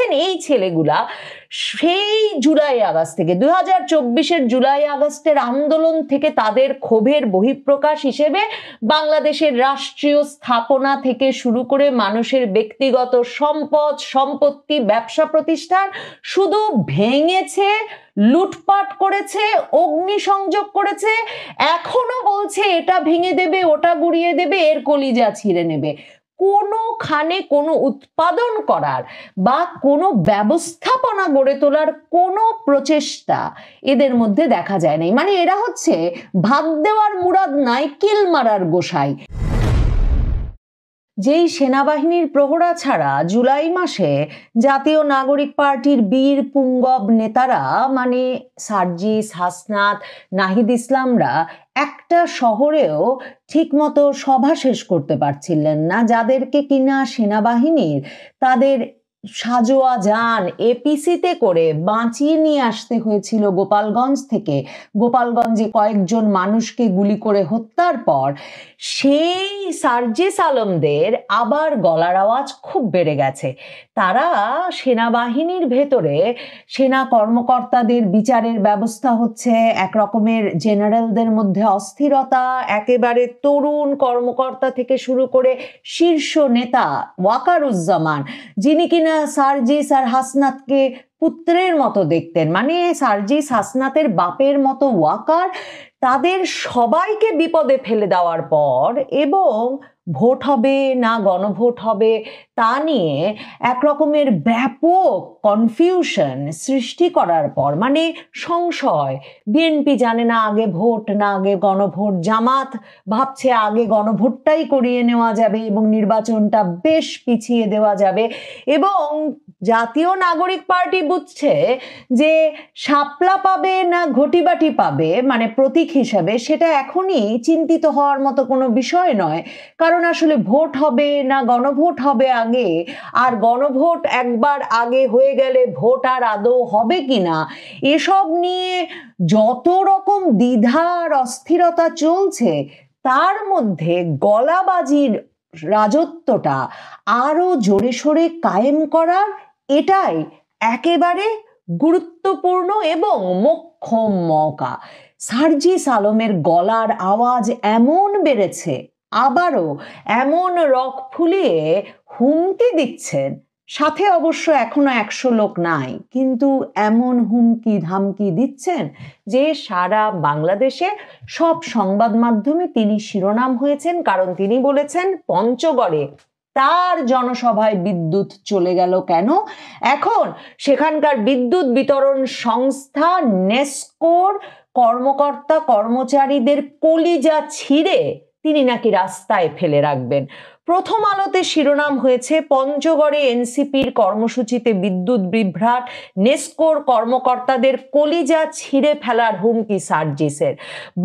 দেখেন এই ছেলেগুলা সেই জুলাই আগস্ট থেকে 2024-এর জুলাই আগস্টের আন্দোলন থেকে তাদের ক্ষোভের বহিঃপ্রকাশ হিসেবে বাংলাদেশের রাষ্ট্রীয় স্থাপনা থেকে শুরু করে মানুষের ব্যক্তিগত সম্পদ সম্পত্তি ব্যবসা প্রতিষ্ঠান শুধু ভেঙেছে, লুটপাট করেছে, অগ্নিসংযোগ করেছে, এখনো বলছে এটা ভেঙে দেবে, ওটা গুড়িয়ে দেবে, এর কলিজা ছিঁড়ে নেবে। কোনোখানে কোনো উৎপাদন করার বা কোনো ব্যবস্থাপনা গড়ে তোলার কোনো প্রচেষ্টা এদের মধ্যে দেখা যায় নাই। মানে এরা হচ্ছে ভাত দেওয়ার মুরাদ নাই, কিল মারার গোসাই। যেই সেনাবাহিনীর প্রহরা ছাড়া জুলাই মাসে জাতীয় নাগরিক পার্টির বীর পুঙ্গব নেতারা মানে সার্জিস, হাসনাত, নাহিদ ইসলামরা একটা শহরেও ঠিকমতো সভা শেষ করতে পারছিলেন না, যাদেরকে কিনা সেনাবাহিনীর তাদের সাজোয়া যান এপিসিতে করে বাঁচিয়ে নিয়ে আসতে হয়েছিল গোপালগঞ্জ থেকে। গোপালগঞ্জে কয়েকজন মানুষকে গুলি করে হত্যার পর সেই সার্জিস আলমদের আবার গলার আওয়াজ খুব বেড়ে গেছে। তারা সেনাবাহিনীর ভেতরে সেনা কর্মকর্তাদের বিচারের ব্যবস্থা হচ্ছে, একরকমের জেনারেলদের মধ্যে অস্থিরতা, একেবারে তরুণ কর্মকর্তা থেকে শুরু করে শীর্ষ নেতা ওয়াকারুজ্জামান, যিনি কিনা সার্জিস আর হাসনাতকে পুত্রের মতো দেখতেন, মানে সার্জিস হাসনাতের বাপের মতো ওয়াকার, তাদের সবাইকে বিপদে ফেলে দেওয়ার পর এবং ভোট হবে না গণভোট হবে তা নিয়ে একরকমের ব্যাপক কনফিউশন সৃষ্টি করার পর, মানে সংশয়, বিএনপি জানে না আগে ভোট না আগে গণভোট, জামাত ভাবছে আগে গণভোটটাই করিয়ে নেওয়া যাবে এবং নির্বাচনটা বেশ পিছিয়ে দেওয়া যাবে, এবং জাতীয় নাগরিক পার্টি বুঝছে যে শাপলা পাবে না ঘটিবাটি পাবে মানে প্রতীক হিসাবে, সেটা এখনই চিন্তিত হওয়ার মতো কোনো বিষয় নয়। কারণ আসলে ভোট হবে না গণভোট হবে আগে, আর গণভোট একবার আগে হয়ে গেলে ভোট আর আদৌ হবে কিনা, এসব নিয়ে যত রকম দ্বিধা আর অস্থিরতা চলছে, তার মধ্যে গলাবাজির রাজত্বটা আরো জোরে সোরে কায়েম করার এটাই একেবারে গুরুত্বপূর্ণ এবং মোক্ষম মৌকা। সার্জিস আলমের গলার আওয়াজ এমন বেড়েছে, আবারও এমন রক ফুলিয়ে হুমকি দিচ্ছেন, সাথে অবশ্য এখনো 100 লোক নাই, কিন্তু এমন হুমকি ধামকি দিচ্ছেন যে সারা বাংলাদেশে সব সংবাদ মাধ্যমে তিনি শিরোনাম হয়েছেন। কারণ তিনি বলেছেন পঞ্চগড়ে তার জনসভায় বিদ্যুৎ চলে গেল কেন, এখন সেখানকার বিদ্যুৎ বিতরণ সংস্থা নেসকোর কর্মকর্তা কর্মচারীদের কলিজা ছিঁড়ে তিনি নাকি রাস্তায় ফেলে রাখবেন। প্রথম আলোতে শিরোনাম হয়েছে পঞ্চগড়ে এনসিপির কর্মসূচিতে বিদ্যুৎ বিভ্রাট, নেসকোর কর্মকর্তাদের কলিজা ছিঁড়ে ফেলার হুমকি সার্জিসের।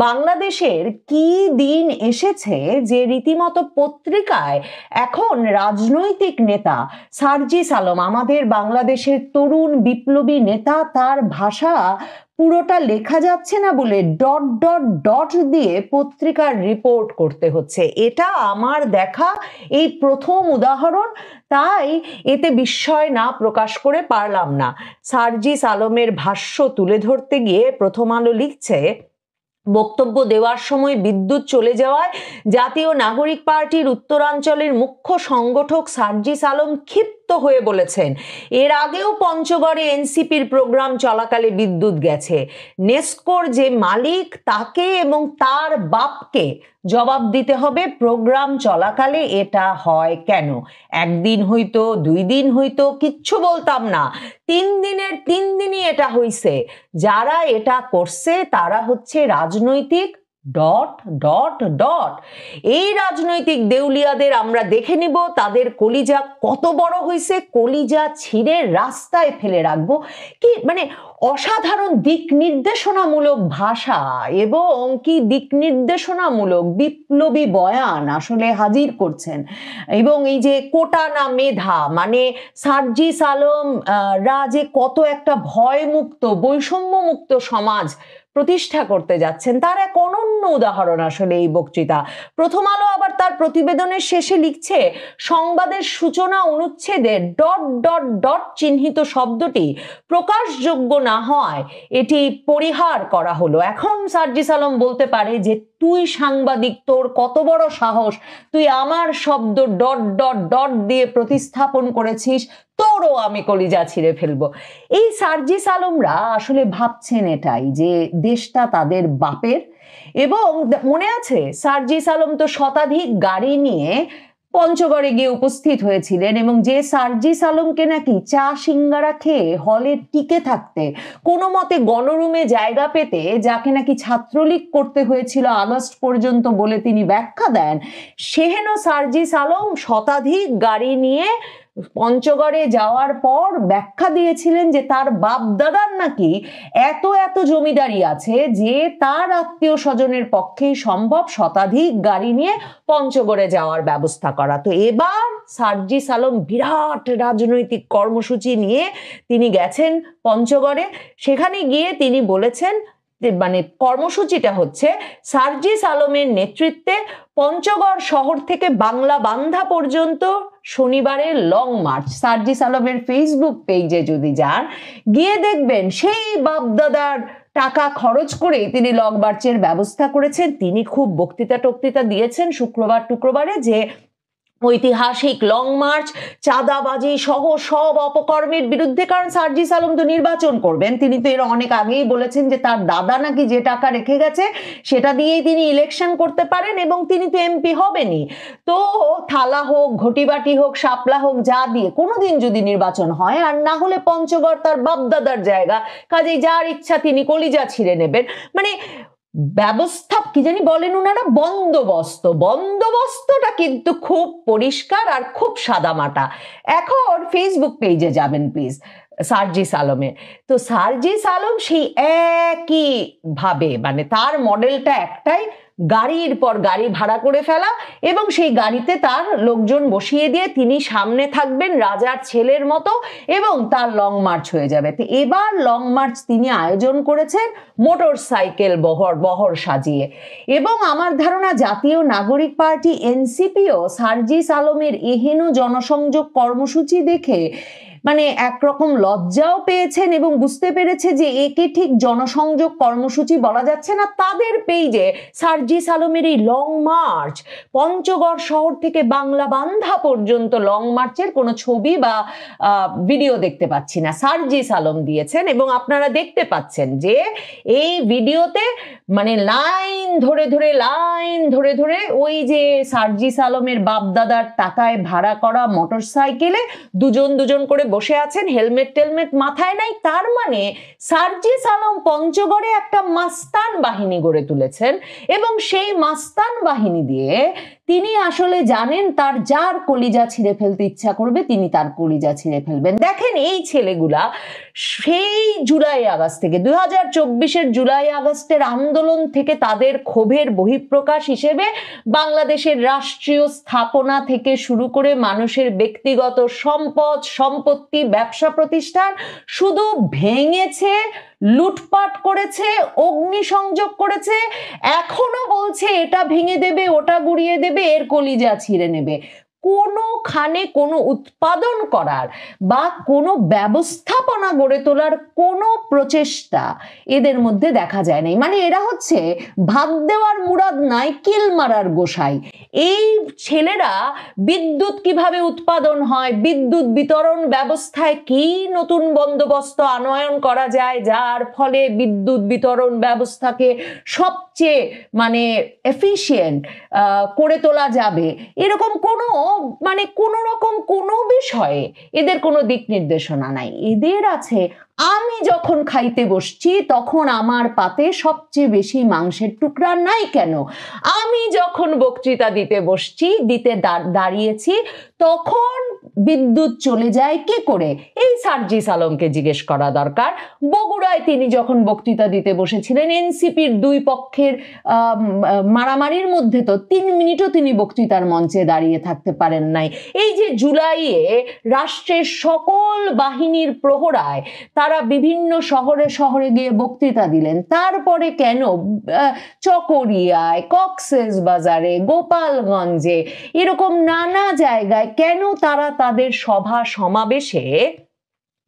বাংলাদেশের কি দিন এসেছে যে রীতিমতো পত্রিকায় এখন রাজনৈতিক নেতা সার্জিস আলম, আমাদের বাংলাদেশের তরুণ বিপ্লবী নেতা, তার ভাষা পুরোটা লেখা যাচ্ছে না বলে ডট ডট ডট দিয়ে পত্রিকার রিপোর্ট করতে হচ্ছে। এটা আমার দেখা এই প্রথম উদাহরণ, তাই এতে বিস্ময় না প্রকাশ করে পারলাম না। সার্জিস আলমের ভাষ্য তুলে ধরতে গিয়ে প্রথম আলো লিখছে, বক্তব্য দেওয়ার সময় বিদ্যুৎ চলে যাওয়ায় জাতীয় নাগরিক পার্টির উত্তরাঞ্চলের মুখ্য সংগঠক সার্জিস আলম ক্ষিপ্ত হয়ে বলেছেন, এর আগেও পঞ্চগড়ে এনসিপির প্রোগ্রাম চলাকালে বিদ্যুৎ গেছে, নেসকোর যে মালিক তাকে এবং তার বাপকে জবাব দিতে হবে প্রোগ্রাম চলাকালে এটা হয় কেন। একদিন হইতো, 2 দিন হইতো, কিচ্ছু বলতাম না, 3 দিনের 3 দিনই এটা হইছে। যারা এটা করছে তারা হচ্ছে রাজনৈতিক ডট ডট ডট। এই রাজনৈতিক দেউলিয়াদের আমরা দেখে নিব তাদের কলিজা কত বড় হইছে, কলিজা ছিঁড়ে রাস্তায় ফেলে রাখবো। কি মানে অসাধারণ দিক নির্দেশনামূলক ভাষা এবং কি দিক নির্দেশনামূলক বিপ্লবী বয়ান আসলে হাজির করছেন। এবং এই যে কোটা না মেধা, মানে সার্জিস আলম রা যে কত একটা ভয়মুক্ত বৈষম্য মুক্ত সমাজ প্রতিষ্ঠা করতে যাচ্ছেন, তার এক অনন্য উদাহরণ আসলে এই বক্তৃতা। প্রথম আলো আবার তার প্রতিবেদনের শেষে লিখছে, সংবাদের সূচনা অনুচ্ছেদে ... চিহ্নিত শব্দটি প্রকাশযোগ্য না হয় এটি পরিহার করা হলো। এখন সার্জিস আলম বলতে পারে যে তুই সাংবাদিক, তোর কত বড় সাহস, তুই আমার শব্দ ... দিয়ে প্রতিস্থাপন করেছিস, তোরও আমি কলিজা ছিঁড়ে ফেলবো। এই সার্জিস আলমরা আসলে ভাবছেন এটাই, যে দেশটা তাদের বাপের। এবং মনে আছে সার্জিস আলম তো শতাধিক গাড়ি নিয়ে পঞ্চগড়ে গিয়ে উপস্থিত হয়েছিলেন, এবং যে সার্জিস আলমকে নাকি চা সিঙ্গারা খেয়ে হলে টিকে থাকতে, কোনো মতে গণরুমে জায়গা পেতে, যাকে নাকি ছাত্রলীগ করতে হয়েছিল আগস্ট পর্যন্ত বলে তিনি ব্যাখ্যা দেন, সেহেন সার্জিস আলম শতাধিক গাড়ি নিয়ে পঞ্চগড়ে যাওয়ার পর ব্যাখ্যা দিয়েছিলেন যে তার বাপ দাদার নাকি এত এত জমিদারি আছে যে তার আত্মীয় স্বজনের পক্ষেই সম্ভব শতাধিক গাড়ি নিয়ে পঞ্চগড়ে যাওয়ার ব্যবস্থা করা। তো এবার সার্জিস আলম বিরাট রাজনৈতিক কর্মসূচি নিয়ে তিনি গেছেন পঞ্চগড়ে। সেখানে গিয়ে তিনি বলেছেন, মানে কর্মসূচিটা হচ্ছে সার্জিস আলমের নেতৃত্বে পঞ্চগড় শহর থেকে বাংলা বান্ধা পর্যন্ত শনিবারের লং মার্চ। সার্জিস আলমের ফেসবুক পেজে যদি যান, গিয়ে দেখবেন সেই বাপদাদার টাকা খরচ করে তিনি লং মার্চের ব্যবস্থা করেছেন। তিনি খুব বক্তৃতা দিয়েছেন শুক্রবারে যে ঐতিহাসিক লং মার্চ, চাঁদাবাজি সহ সব অপকর্মের বিরুদ্ধে। কারণ সার্জিস আলম তো নির্বাচন করবেন, তিনি তো এর অনেক আগেই বলেছেন যে তার দাদা নাকি যে টাকা রেখে গেছে সেটা দিয়েই তিনি ইলেকশন করতে পারেন, এবং তিনি তো এমপি হবেনই। তো থালা হোক, ঘটিবাটি হোক, শাপলা হোক, যা দিয়ে কোনোদিন যদি নির্বাচন হয়, আর না হলে পঞ্চগড় তার বাপদাদার জায়গা, কাজেই যার ইচ্ছা তিনি কলিজা ছিঁড়ে নেবেন। মানে ব্যবস্থা কি জানি বলেন ওনারা, বন্দোবস্তটা কিন্তু খুব পরিষ্কার আর খুব সাদামাটা। এখন ফেসবুক পেজে যাবেন প্লিজ সার্জিস আলমের, তো সার্জিস আলম সেই একই ভাবে, মানে তার মডেলটা একটাই, গাড়ির পর গাড়ি ভাড়া করে ফেলা, এবং সেই গাড়িতে তার লোকজন বসিয়ে দিয়ে তিনি সামনে থাকবেন রাজার ছেলের মতো, এবং তার লং মার্চ হয়ে যাবে। তো এবার লং মার্চ তিনি আয়োজন করেছেন মোটর সাইকেল বহর সাজিয়ে, এবং আমার ধারণা জাতীয় নাগরিক পার্টি এনসিপিও সার্জিস আলমের এহেন জনসংযোগ কর্মসূচি দেখে মানে একরকম লজ্জাও পেয়েছেন, এবং বুঝতে পেরেছে যে একে ঠিক জনসংযোগ কর্মসূচি বলা যাচ্ছে না। তাদের পেজে সার্জিস আলমের এই লং মার্চ, পঞ্চগড় শহর থেকে বাংলা বান্ধা পর্যন্ত লং মার্চের কোনো ছবি বা ভিডিও দেখতে পাচ্ছি না, সার্জিস আলম দিয়েছেন। এবং আপনারা দেখতে পাচ্ছেন যে এই ভিডিওতে মানে লাইন ধরে ধরে ওই যে সার্জিস আলমের বাপদাদার টাকায় ভাড়া করা মোটর সাইকেলে দুজন করে বসে আছেন, হেলমেট মাথায় নাই। তার মানে সার্জিস আলম পঞ্চগড়ে একটা মাস্তান বাহিনী গড়ে তুলেছেন, এবং সেই মাস্তান বাহিনী দিয়ে তিনি আসলে জানেন তার যার কলিজা ছিঁড়ে ফেলতে ইচ্ছা করবে তিনি তার কলিজা ছিঁড়ে ফেলবেন। দেখেন এই ছেলেগুলা সেই জুলাই আগস্ট থেকে 2024-এর জুলাই আগস্টের আন্দোলন থেকে তাদের ক্ষোভের বহিঃপ্রকাশ হিসেবে বাংলাদেশের রাষ্ট্রীয় স্থাপনা থেকে শুরু করে মানুষের ব্যক্তিগত সম্পত্তি, ব্যবসা প্রতিষ্ঠান শুধু ভেঙেছে, লুটপাট করেছে, অগ্নিসংযোগ করেছে, এখনো বলছে এটা ভেঙে দেবে, ওটা গুড়িয়ে দেবে, এর কলিজা ছিঁড়ে নেবে। কোনোখানে কোনো উৎপাদন করার বা কোনো ব্যবস্থাপনা গড়ে তোলার কোনো প্রচেষ্টা এদের মধ্যে দেখা যায় নাই। মানে এরা হচ্ছে ভাত দেওয়ার মুরাদ নাই, কিল মারার গোসাই। এই ছেলেরা বিদ্যুৎ কিভাবে উৎপাদন হয়, বিদ্যুৎ বিতরণ ব্যবস্থায় কি নতুন বন্দোবস্ত আনয়ন করা যায় যার ফলে বিদ্যুৎ বিতরণ ব্যবস্থাকে সবচেয়ে মানে এফিশিয়েন্ট করে তোলা যাবে, এরকম কোনো মানে কোনো রকম কোনো বিষয়ে এদের কোনো দিক নির্দেশনা নাই। এদের আছে আমি যখন খাইতে বসছি তখন আমার পাতে সবচেয়ে বেশি মাংসের টুকরা নাই কেন, আমি যখন বক্তৃতা দিতে বসছি, দাঁড়িয়েছি, তখন বিদ্যুৎ চলে যায় কি করে, এই সার্জিস আলমকে জিজ্ঞেস করা দরকার। বগুড়ায় তিনি যখন বক্তৃতা দিতে বসেছিলেন, এনসিপির দুই পক্ষের মারামারির মধ্যে তো 3 মিনিটও তিনি বক্তৃতার মঞ্চে দাঁড়িয়ে থাকতে পারেন নাই। এই যে জুলাইয়ে রাষ্ট্রের সকল বাহিনীর প্রহরায় তারা বিভিন্ন শহরে শহরে গিয়ে বক্তৃতা দিলেন, তারপরে কেন চকরিয়ায়, কক্সেস বাজারে, গোপালগঞ্জে, এরকম নানা জায়গায় কেন তারা তাদের সভা সমাবেশে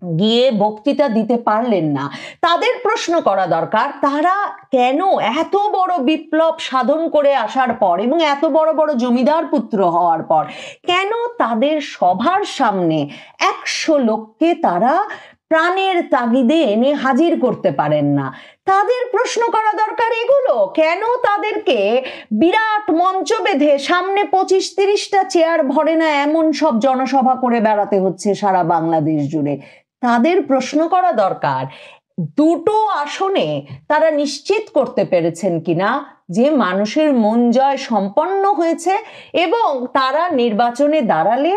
গিয়ে বক্তৃতা দিতে পারলেন না? তাদের প্রশ্ন করা দরকার, তারা কেন এত বড় বিপ্লব সাধন করে আসার পর এবং এত বড় বড় জমিদার পুত্র হওয়ার পর কেন তাদের সভার সামনে 100 লোককে তারা প্রাণের তাগিদে এনে হাজির করতে পারেন না? তাদের প্রশ্ন করা দরকার এগুলো। কেন তাদেরকে বিরাট মঞ্চ বেঁধে সামনে 25-30টা চেয়ার ভরে না এমন সব জনসভা করে বেড়াতে হচ্ছে সারা বাংলাদেশ জুড়ে? তাদের প্রশ্ন করা দরকার। দুটো আসনে তারা নিশ্চিত করতে পেরেছেন কিনা যে মানুষের মন জয় সম্পন্ন হয়েছে এবং তারা নির্বাচনে দাঁড়ালে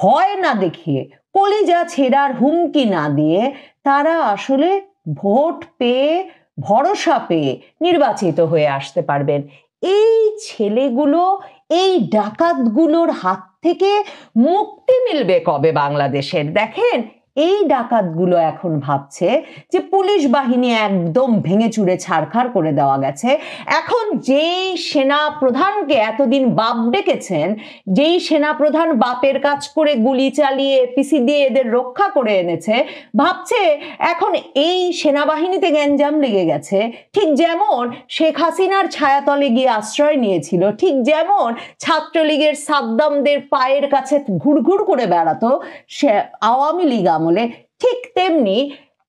ভয় না দেখিয়ে, কলিজা ছেঁড়ার হুমকি না দিয়ে তারা আসলে ভোট পেয়ে, ভরসা পেয়ে নির্বাচিত হয়ে আসতে পারবেন। এই ছেলেগুলো, এই ডাকাতগুলোর হাত থেকে মুক্তি মিলবে কবে বাংলাদেশের? দেখেন, এই ডাকাতগুলো এখন ভাবছে যে পুলিশ বাহিনী একদম ভেঙে চুরে ছারখার করে দেওয়া গেছে। এখন যেই সেনা প্রধানকে এতদিন বাপ ডেকেছেন, যেই সেনা প্রধান বাপের কাজ করে গুলি চালিয়ে পিসি দিয়ে এদের রক্ষা করে এনেছে, ভাবছে এখন এই সেনাবাহিনীতে গ্যাঞ্জাম লেগে গেছে। ঠিক যেমন শেখ হাসিনার ছায়াতলে গিয়ে আশ্রয় নিয়েছিল, ঠিক যেমন ছাত্রলীগের সাদ্দামদের পায়ের কাছে ঘুরঘুর করে বেড়াতো সে আওয়ামী লীগ আমলে, ঠিক তেমনি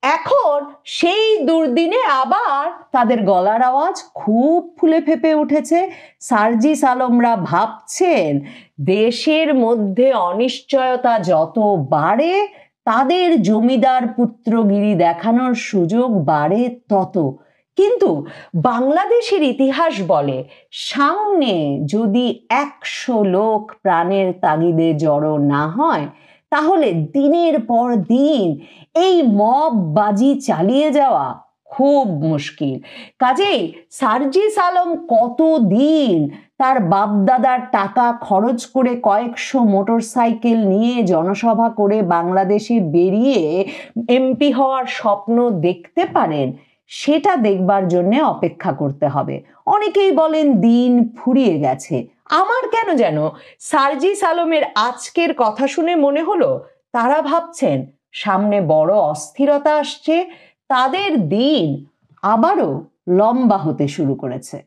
এখন সেই দুর্দিনে আবার তাদের গলার আওয়াজ খুব ফুলে ফেপে উঠেছে। সার্জিস আলমরা ভাবছেন দেশের মধ্যে অনিশ্চয়তা যত বাড়ে তাদের জমিদার পুত্রগিরি দেখানোর সুযোগ বাড়ে তত। কিন্তু বাংলাদেশের ইতিহাস বলে, সামনে যদি 100 লোক প্রাণের তাগিদে জড়ো না হয় তাহলে দিনের পর দিন এই মব বাজি চালিয়ে যাওয়া খুব মুশকিল। কাজেই সার্জিস আলম কতদিন তার বাপদাদার টাকা খরচ করে কয়েকশো মোটরসাইকেল নিয়ে জনসভা করে বাংলাদেশে বেরিয়ে এমপি হওয়ার স্বপ্ন দেখতে পারেন, সেটা দেখবার জন্য অপেক্ষা করতে হবে। অনেকেই বলেন দিন ফুরিয়ে গেছে। আমার কেন যেন সার্জিস আলমের আজকের কথা শুনে মনে হলো তারা ভাবছেন সামনে বড় অস্থিরতা আসছে, তাদের দিন আবারও লম্বা হতে শুরু করেছে।